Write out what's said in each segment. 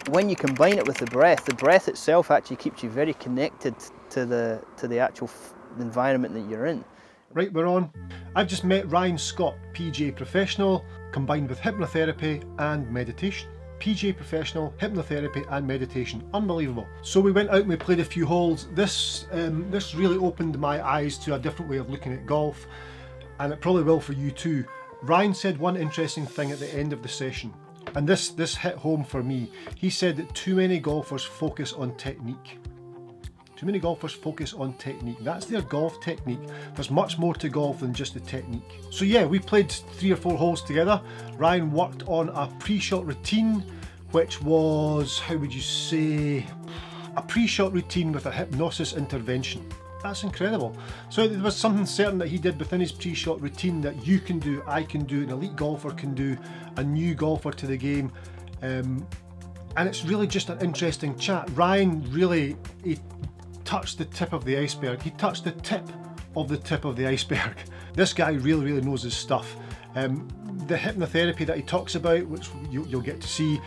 when you combine it with the breath itself actually keeps you very connected to the actual environment that you're in. Right, we're on. I've just met Ryan Scott, PGA professional, combined with hypnotherapy and meditation. PGA professional, hypnotherapy and meditation. Unbelievable. So we went out and we played a few holes. This really opened my eyes to a different way of looking at golf, and it probably will for you too. Ryan said one interesting thing at the end of the session, and this hit home for me. He said that too many golfers focus on technique. Too many golfers focus on technique. That's their golf technique. There's much more to golf than just the technique. So yeah, we played 3 or 4 holes together. Ryan worked on a pre-shot routine, which was, how would you say, a pre-shot routine with a hypnosis intervention. That's incredible. So there was something certain that he did within his pre-shot routine that you can do, I can do, an elite golfer can do, a new golfer to the game. And it's really just an interesting chat. Ryan really, he touched the tip of the iceberg. He touched the tip of the iceberg. This guy really knows his stuff. The hypnotherapy that he talks about, which you'll get to see,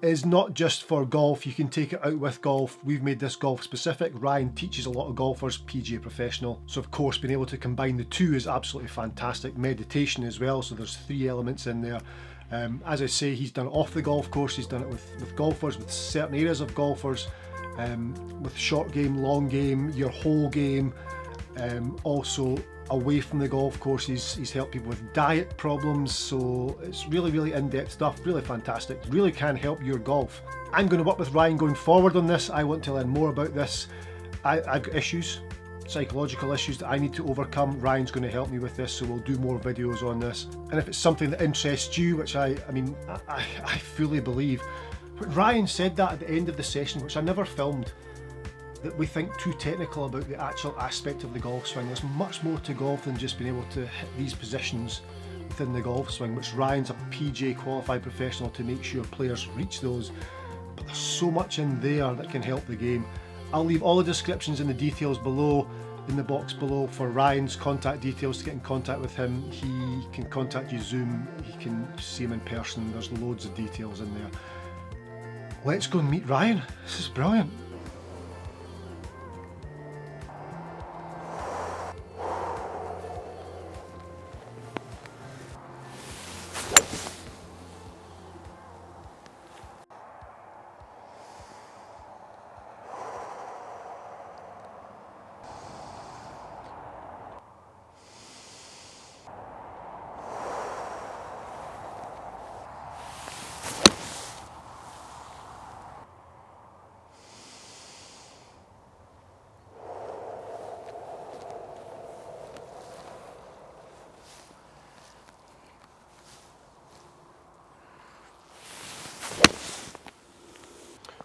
is not just for golf. You can take it out with golf. We've made this golf specific. Ryan teaches a lot of golfers, PGA professional. So of course, being able to combine the two is absolutely fantastic. Meditation as well, so there's 3 elements in there. As I say, he's done it off the golf course. He's done it with golfers, with certain areas of golfers, with short game, long game, your whole game. Also away from the golf course, he's helped people with diet problems, so it's really in-depth stuff, really fantastic, really can help your golf. I'm going to work with Ryan going forward on this. I want to learn more about this. I've got issues, psychological issues that I need to overcome. Ryan's going to help me with this, so we'll do more videos on this. And if it's something that interests you, which I fully believe, but Ryan said that at the end of the session, which I never filmed, that we think too technical about the actual aspect of the golf swing. There's much more to golf than just being able to hit these positions within the golf swing, which Ryan's a PGA qualified professional to make sure players reach those. But there's so much in there that can help the game. I'll leave all the descriptions and the details below, in the box below, for Ryan's contact details to get in contact with him. He can contact you Zoom, he can see him in person. There's loads of details in there. Let's go and meet Ryan. This is brilliant.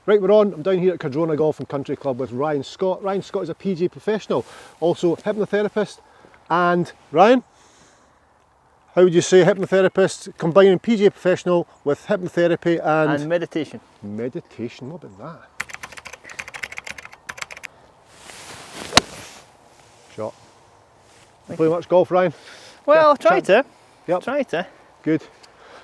Right, we're on. I'm down here at Cardrona Golf and Country Club with Ryan Scott. Ryan Scott is a PGA professional, also hypnotherapist. And Ryan, how would you say hypnotherapist, combining PGA professional with hypnotherapy and meditation. Meditation, what about that? Shot. Play much golf, Ryan? Well, yeah, try to. Yep. Try to. Good.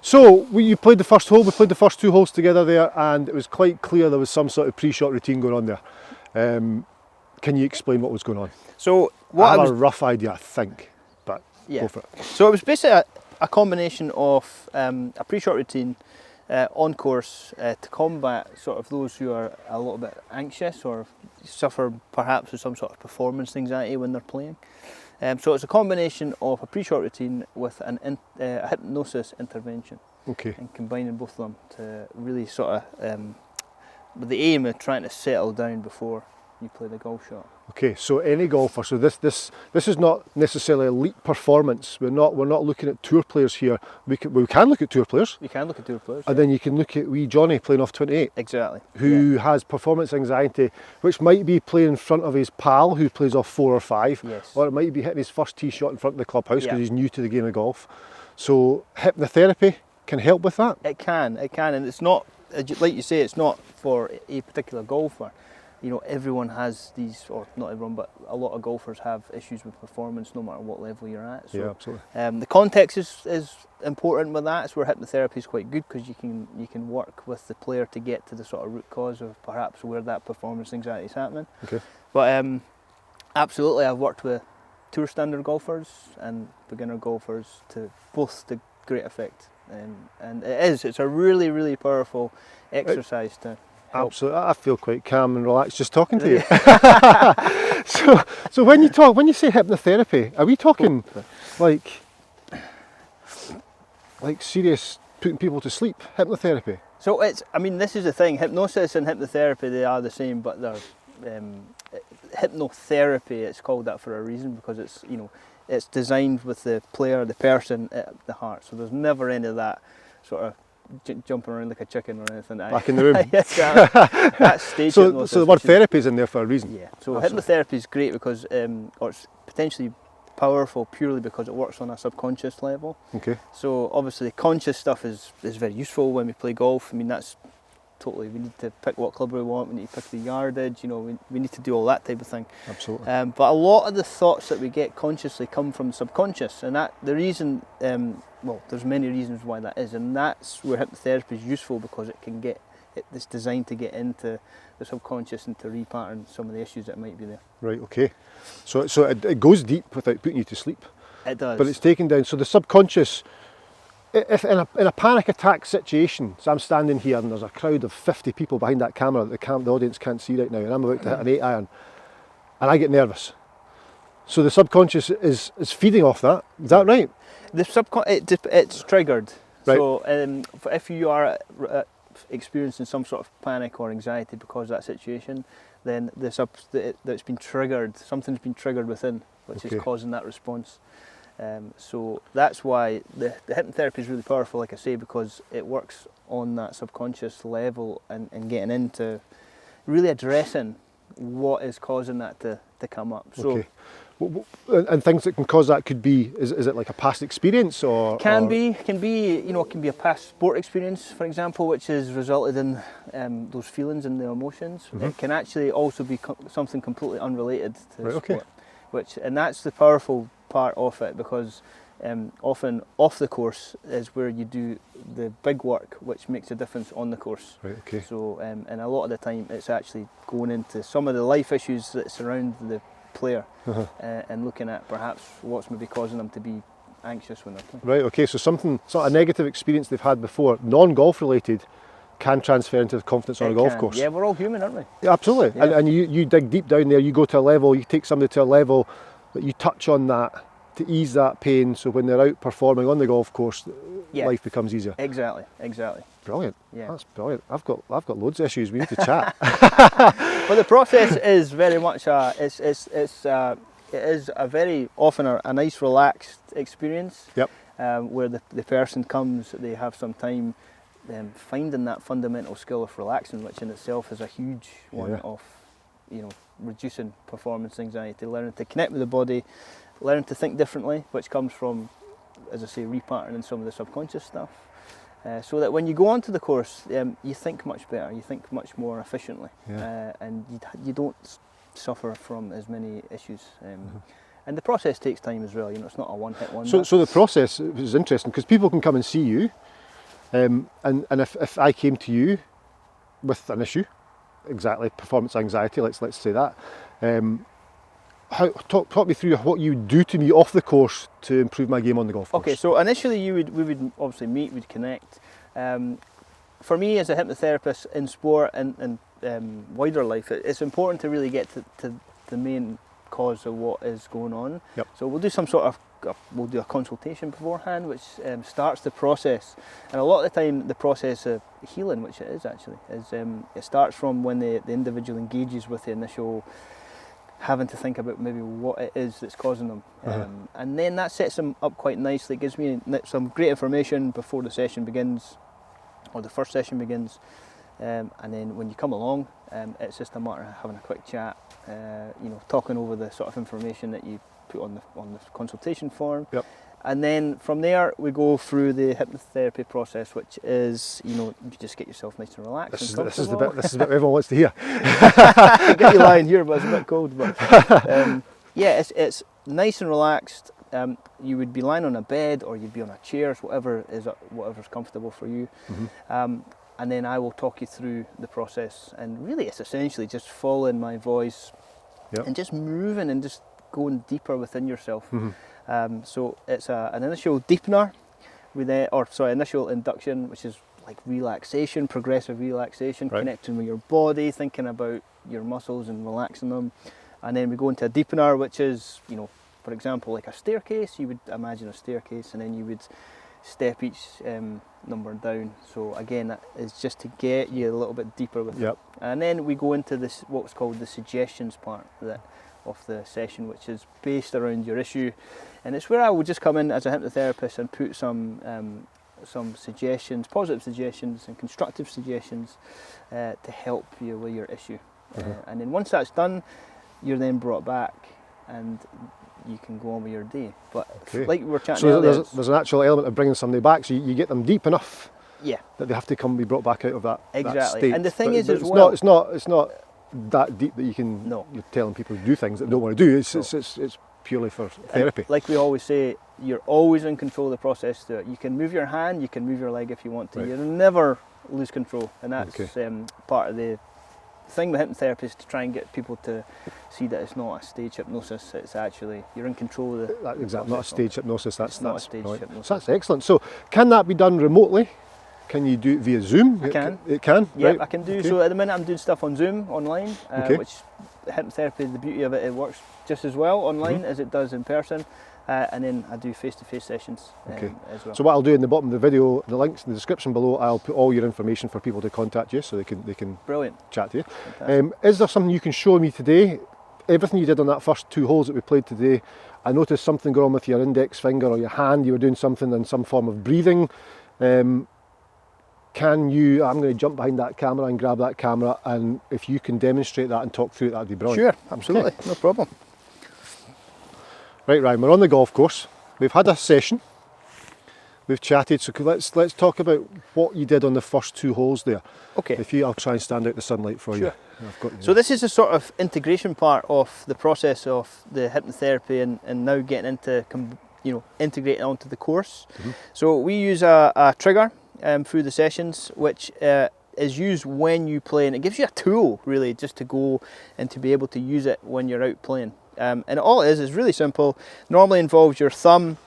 So you played the first hole, we played the first 2 holes together there, and it was quite clear there was some sort of pre-shot routine going on there. Can you explain what was going on? So I have a rough idea, I think, but yeah. Go for it. So it was basically a combination of a pre-shot routine on course to combat sort of those who are a little bit anxious or suffer perhaps with some sort of performance anxiety when they're playing. So it's a combination of a pre-shot routine with a hypnosis intervention. Okay. And combining both of them to really sort of, with the aim of trying to settle down before you play the golf shot. Okay, so any golfer, so this is not necessarily elite performance. We're not looking at tour players here. We can look at tour players. You can look at tour players. And then you can look at wee Johnny playing off 28. Exactly. Who has performance anxiety, which might be playing in front of his pal who plays off 4 or 5. Yes. Or it might be hitting his first tee shot in front of the clubhouse because he's new to the game of golf. So hypnotherapy can help with that. It can, and it's not, like you say, it's not for a particular golfer. you know, everyone has these, or not everyone, but a lot of golfers have issues with performance no matter what level you're at. So, Yeah, absolutely. the context is important with that. It's where hypnotherapy is quite good, because you can work with the player to get to the sort of root cause of perhaps where that performance anxiety is happening. Okay. But absolutely, I've worked with tour standard golfers and beginner golfers to great effect. And it's a really, really powerful exercise to help. Absolutely, I feel quite calm and relaxed just talking to you. So when you say hypnotherapy, are we talking like serious putting people to sleep hypnotherapy? So this is the thing. Hypnosis and hypnotherapy, they are the same, but they're hypnotherapy. It's called that for a reason, because it's designed with the player, the person at the heart. So there's never any of that sort of jumping around like a chicken or anything. Back in the room. Yes, that's stage hypnosis. So the word therapy is in there for a reason. Yeah. So hypnotherapy is great because, or it's potentially powerful purely because it works on a subconscious level. Okay. So obviously the conscious stuff is very useful when we play golf. I mean, that's totally, we need to pick what club we want, we need to pick the yardage, we need to do all that type of thing. Absolutely. But a lot of the thoughts that we get consciously come from subconscious, and that the reason, there's many reasons why that is, and that's where hypnotherapy is useful, because it's designed to get into the subconscious and to repattern some of the issues that might be there. Right, okay. So it goes deep without putting you to sleep. It does. But it's taken down, so the subconscious, if in a panic attack situation, so I'm standing here and there's a crowd of 50 people behind that camera that the audience can't see right now, and I'm about to hit an 8-iron, and I get nervous. So the subconscious is feeding off that. Is that right? It's triggered. Right. So if you are experiencing some sort of panic or anxiety because of that situation, then that's been triggered. Something's been triggered within, which is causing that response. So that's why the hypnotherapy is really powerful, like I say, because it works on that subconscious level and getting into really addressing what is causing that to come up. So, and things that can cause that could be, is it like a past experience or? Can be a past sport experience, for example, which has resulted in those feelings and the emotions. Mm-hmm. It can actually also be something completely unrelated to sport. And that's the powerful part of it, because often off the course is where you do the big work, which makes a difference on the course. Right, okay. So, and a lot of the time it's actually going into some of the life issues that surround the player, and looking at perhaps what's maybe causing them to be anxious when they're playing. Right, okay, so a negative experience they've had before, non-golf related, can transfer into the confidence on a golf course. Yeah, we're all human, aren't we? Yeah, absolutely. Yeah. And you dig deep down there, you go to a level, you take somebody to a level that you touch on that to ease that pain, so when they're out performing on the golf course, life becomes easier. Exactly. Brilliant. Yeah. That's brilliant. I've got loads of issues, we need to chat. But the process is very much it is a very often a nice relaxed experience. Yep. Where the person comes, they have some time finding that fundamental skill of relaxing, which in itself is a huge one of reducing performance anxiety, learning to connect with the body, learning to think differently, which comes from, as I say, repatterning some of the subconscious stuff, so that when you go onto the course, you think much better, you think much more efficiently, and you don't suffer from as many issues. And the process takes time as well. It's not a one-hit wonder. So the process is interesting, because people can come and see you, and if I came to you with an issue, exactly performance anxiety, let's say that, talk me through what you do to me off the course to improve my game on the golf course. Okay, so initially we would obviously meet, we'd connect. For me as a hypnotherapist in sport and wider life, it's important to really get to the main cause of what is going on. Yep. So we'll do we'll do a consultation beforehand, which starts the process. And a lot of the time the process of healing, which it is actually, it starts from when the individual engages with the initial having to think about maybe what it is that's causing them. And then that sets them up quite nicely. It gives me some great information before the session begins, or the first session begins. And then when you come along, it's just a matter of having a quick chat, talking over the sort of information that you put on the consultation form. Yep. And then from there we go through the hypnotherapy process, which is, you just get yourself nice and relaxed. This is the bit everyone wants to hear. Get you lying here, but it's a bit cold. But yeah, it's nice and relaxed. You would be lying on a bed, or you'd be on a chair, whatever's comfortable for you. And then I will talk you through the process. And really, it's essentially just following my voice and just moving and just going deeper within yourself. So it's an initial deepener, initial induction, which is like relaxation, progressive relaxation, connecting with your body, thinking about your muscles and relaxing them. And then we go into a deepener, which is, for example, like a staircase. You would imagine a staircase, and then you would step each number down. So again, that is just to get you a little bit deeper with it. And then we go into this, what's called the suggestions part of the session, which is based around your issue. And it's where I will just come in as a hypnotherapist and put some suggestions, positive suggestions and constructive suggestions to help you with your issue. And then once that's done, you're then brought back and you can go on with your day. But like we were chatting earlier, there's an actual element of bringing somebody back, so you get them deep enough that they have to be brought back out of that state. And the thing is, it's not that deep that you're telling people to do things that they don't want to do. It's purely for therapy. And like we always say, you're always in control of the process. You can move your hand, you can move your leg if you want to. You'll never lose control, and that's part of the thing with hypnotherapy, is to try and get people to see that it's not a stage hypnosis. It's actually, you're in control of the exactly, not a stage hypnosis. That's not a stage hypnosis. So that's excellent. So can that be done remotely? Can you do it via Zoom? I can. It can? Yeah, I can do. So at the minute I'm doing stuff on Zoom online, which hypnotherapy, the beauty of it works just as well online as it does in person. And then I do face-to-face sessions as well. So what I'll do in the bottom of the video, the links in the description below, I'll put all your information for people to contact you, so they can chat to you. Is there something you can show me today? Everything you did on that first 2 holes that we played today, I noticed something going on with your index finger or your hand. You were doing something in some form of breathing. I'm going to jump behind that camera and grab that camera, and if you can demonstrate that and talk through it, that'd be brilliant. Sure, absolutely, no problem. Right, Ryan, we're on the golf course. We've had a session. We've chatted, so let's talk about what you did on the first 2 holes there. Okay. I'll try and stand out the sunlight for you. I've got you. So this is a sort of integration part of the process of the hypnotherapy, and now getting into integrating onto the course. So we use a trigger through the sessions, which is used when you play, and it gives you a tool really just to go and to be able to use it when you're out playing. And all it is really simple. Normally involves your thumb,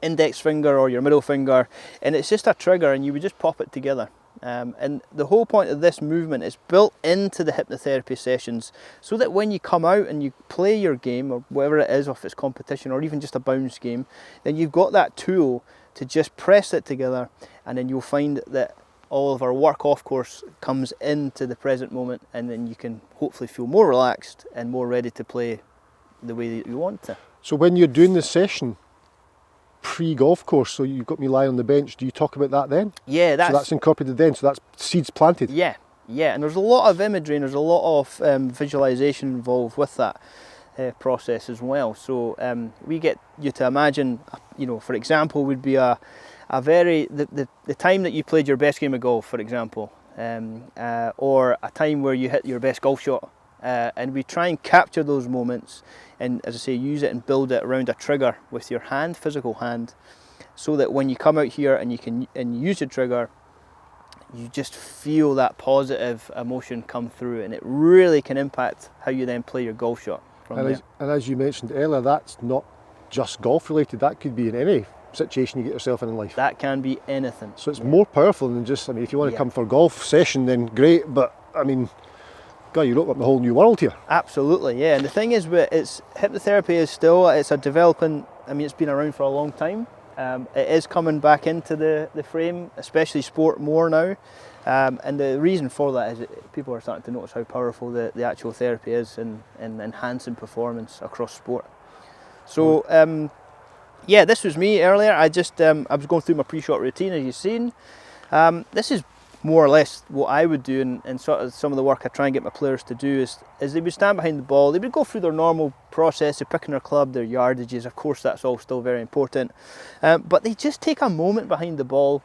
index finger or your middle finger, and it's just a trigger, and you would just pop it together. And the whole point of this movement is built into the hypnotherapy sessions, so that when you come out and you play your game, or whatever it is, if it's competition or even just a bounce game, then you've got that tool to just press it together, and then you'll find that all of our work off course comes into the present moment, and then you can hopefully feel more relaxed and more ready to play the way that you want to. So when you're doing the session pre-golf course, so you've got me lying on the bench, do you talk about that then? Yeah, so that's incorporated then, so that's seeds planted? Yeah, and there's a lot of imagery and there's a lot of visualization involved with that process as well. So we get you to imagine, for example, would be the time that you played your best game of golf, for example, or a time where you hit your best golf shot. And we try and capture those moments, and as I say, use it and build it around a trigger with your hand, physical hand, so that when you come out here and you use your trigger, you just feel that positive emotion come through, and it really can impact how you then play your golf shot from there. And as you mentioned earlier, that's not just golf related, that could be in any situation you get yourself in life. That can be anything. So it's more powerful than just, if you want to come for a golf session, then great, but God, you open up a whole new world here. Absolutely, yeah. And the thing is, hypnotherapy is still, it's a developing, it's been around for a long time. It is coming back into the frame, especially sport more now. And the reason for that is that people are starting to notice how powerful the actual therapy is in enhancing performance across sport. So, this was me earlier. I was going through my pre-shot routine, as you've seen. This is more or less what I would do, and sort of some of the work I try and get my players to do is they would stand behind the ball, they would go through their normal process of picking their club, their yardages, of course that's all still very important, but they just take a moment behind the ball,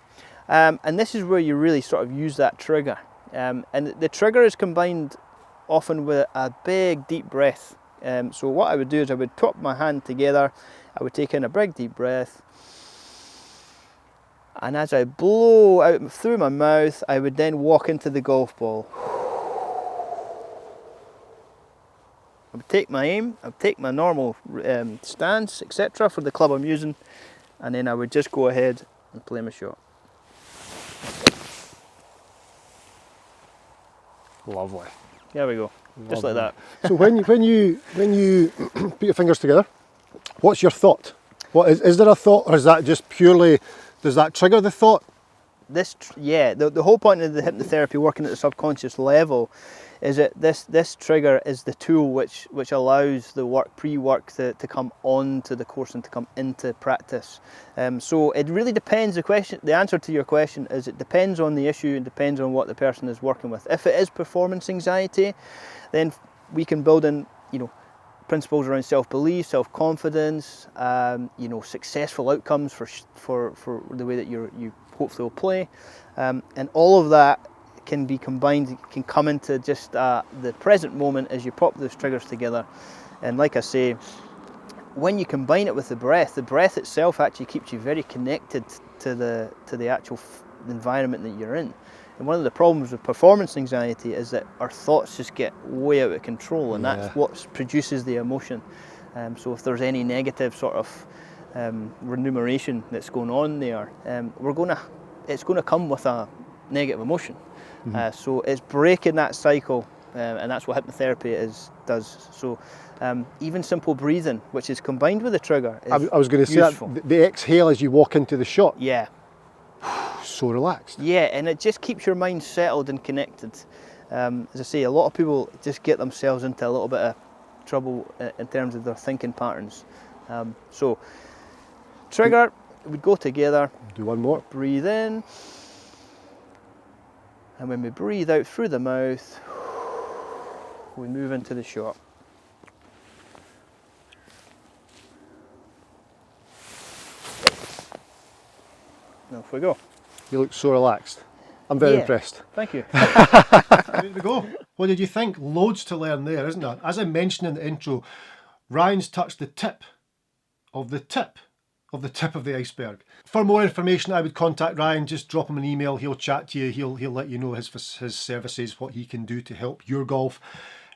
and this is where you really sort of use that trigger, and the trigger is combined often with a big deep breath. So what I would do is I would put my hand together, I would take in a big deep breath, and as I blow out through my mouth, I would then walk into the golf ball. I would take my aim, I would take my normal stance, etc. for the club I'm using, and then I would just go ahead and play my shot. Lovely. There we go, just like that. So when you put your fingers together, what's your thought? What is there a thought, or is that just purely, does that trigger the thought? The whole point of the hypnotherapy, working at the subconscious level, is that this trigger is the tool which allows the pre-work to come on to the course and to come into practice. So it really depends. The answer to your question is it depends on the issue and depends on what the person is working with. If it is performance anxiety, then we can build in, principles around self-belief, self-confidence, successful outcomes for the way that you hopefully will play, and all of that can be combined, can come into just the present moment as you pop those triggers together. And like I say, when you combine it with the breath itself actually keeps you very connected to the actual environment that you're in. And one of the problems with performance anxiety is that our thoughts just get way out of control, and that's what produces the emotion. So if there's any negative sort of remuneration that's going on there, it's going to come with a negative emotion. So it's breaking that cycle, and that's what hypnotherapy does. So even simple breathing, which is combined with the trigger, is I was going to say that the exhale as you walk into the shot. Yeah. So relaxed. Yeah, and it just keeps your mind settled and connected. As I say, a lot of people just get themselves into a little bit of trouble in terms of their thinking patterns. So trigger would go together. Do one more. Breathe in. And when we breathe out through the mouth, we move into the shot. And off we go. You look so relaxed. I'm very impressed. Thank you. There we go. What did you think? Loads to learn there, isn't there? As I mentioned in the intro, Ryan's touched the tip of the iceberg. For more information, I would contact Ryan. Just drop him an email. He'll chat to you. He'll let you know his services, what he can do to help your golf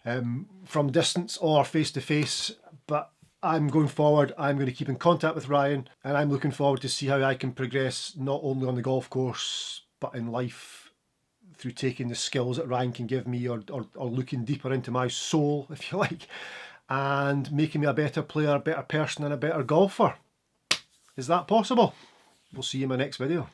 from distance or face to face. But I'm going forward. I'm going to keep in contact with Ryan, and I'm looking forward to see how I can progress not only on the golf course but in life through taking the skills that Ryan can give me, or looking deeper into my soul, if you like, and making me a better player, a better person, and a better golfer. Is that possible? We'll see you in my next video.